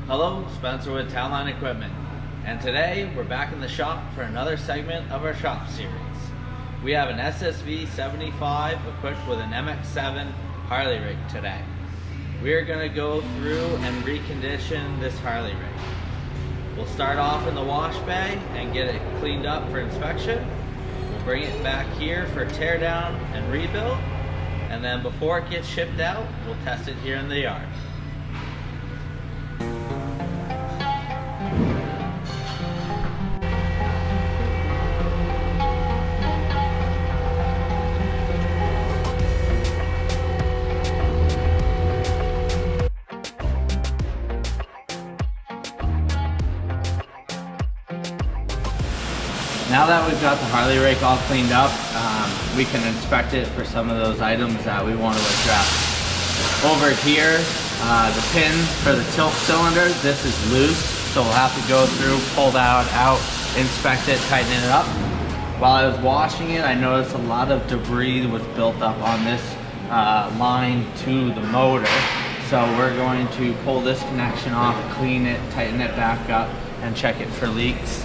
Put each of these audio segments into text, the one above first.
Hello, Spencer with Townline Equipment, and today we're back in the shop for another segment of our shop series. We have an SSV75 equipped with an MX7 Harley Rake today. We are going to go through and recondition this Harley Rake. We'll start off in the wash bay and get it cleaned up for inspection. We'll bring it back here for teardown and rebuild, and then before it gets shipped out, we'll test it here in the yard. Now that we've got the Harley Rake all cleaned up, we can inspect it for some of those items that we want to address. Over here, the pin for the tilt cylinder, this is loose, so we'll have to go through, pull that out, inspect it, tighten it up. While I was washing it, I noticed a lot of debris was built up on this line to the motor. So we're going to pull this connection off, clean it, tighten it back up, and check it for leaks.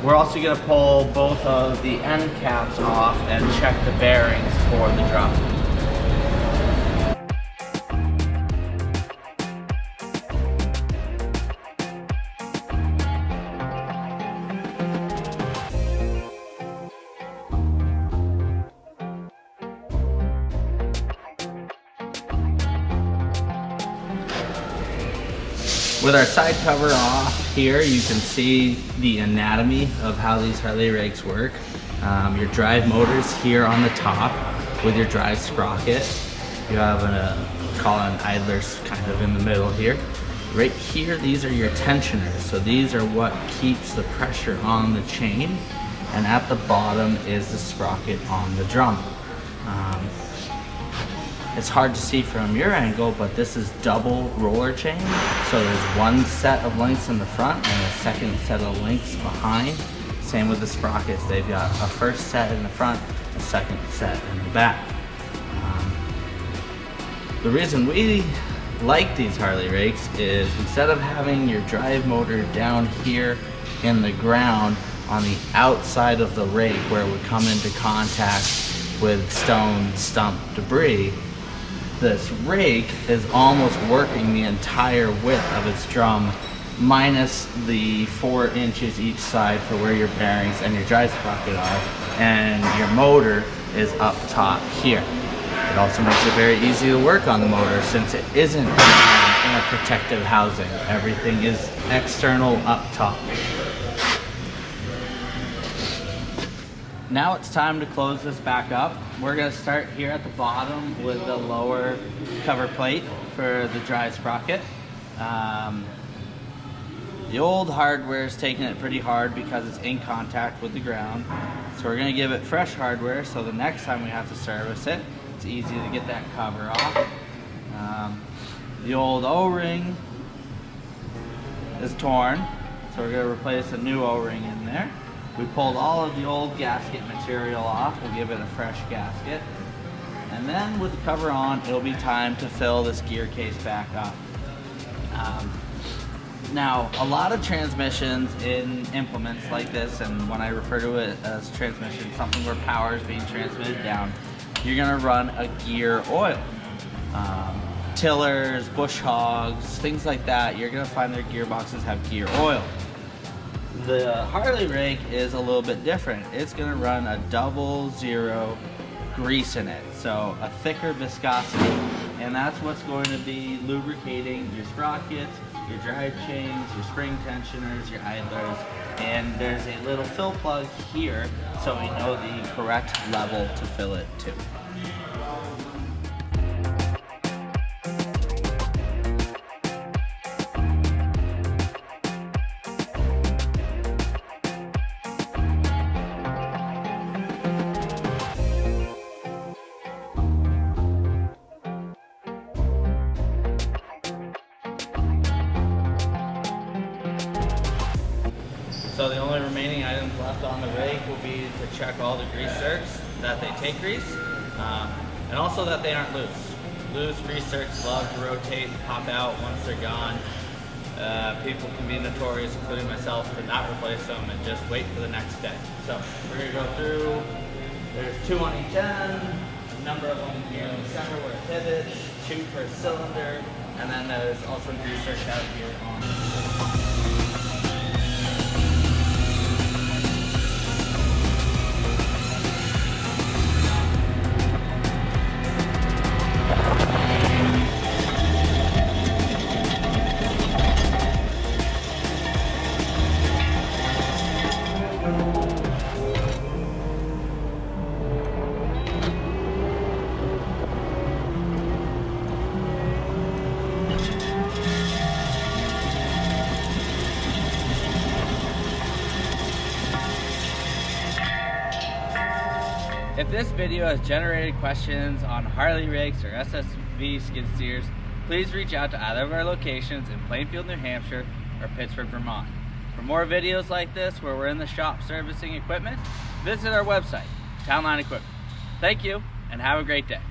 We're also going to pull both of the end caps off and check the bearings for the drum. With our side cover off here, you can see the anatomy of how these Harley Rakes work. Your drive motor's here on the top with your drive sprocket. You have call it an idler's kind of in the middle here. Right here, these are your tensioners. So these are what keeps the pressure on the chain. And at the bottom is the sprocket on the drum. It's hard to see from your angle, but this is double roller chain. So there's one set of links in the front and a second set of links behind. Same with the sprockets. They've got a first set in the front, a second set in the back. The reason we like these Harley Rakes is instead of having your drive motor down here in the ground on the outside of the rake where it would come into contact with stone, stump, debris, this rake is almost working the entire width of its drum minus the 4 inches each side for where your bearings and your drive sprocket are, and your motor is up top here. It also makes it very easy to work on the motor since it isn't in a protective housing. Everything is external up top. Now it's time to close this back up. We're going to start here at the bottom with the lower cover plate for the drive sprocket. The old hardware is taking it pretty hard because it's in contact with the ground. So we're going to give it fresh hardware so the next time we have to service it, it's easy to get that cover off. The old O-ring is torn, so we're going to replace a new O-ring in there. We pulled all of the old gasket material off. We'll give it a fresh gasket. And then with the cover on, it'll be time to fill this gear case back up. Now, a lot of transmissions in implements like this, and when I refer to it as transmission, something where power is being transmitted down, you're gonna run a gear oil. Tillers, bush hogs, things like that, you're gonna find their gearboxes have gear oil. The Harley Rake is a little bit different. It's going to run a 00 grease in it, so a thicker viscosity, and that's what's going to be lubricating your sprockets, your drive chains, your spring tensioners, your idlers, and there's a little fill plug here so we know the correct level to fill it to. So the only remaining items left on the rake will be to check all the grease zerks, that they take grease, and also that they aren't loose. Loose research love to rotate and pop out once they're gone. People can be notorious, including myself, to not replace them and just wait for the next day. So we're gonna go through, there's 2 on each end, a number of them here in the center where it pivots, 2 per cylinder, and then there's also research out here on the If this video has generated questions on Harley rakes or SSV skid steers, please reach out to either of our locations in Plainfield, New Hampshire or Pittsburgh, Vermont. For more videos like this where we're in the shop servicing equipment, visit our website, Townline Equipment. Thank you and have a great day.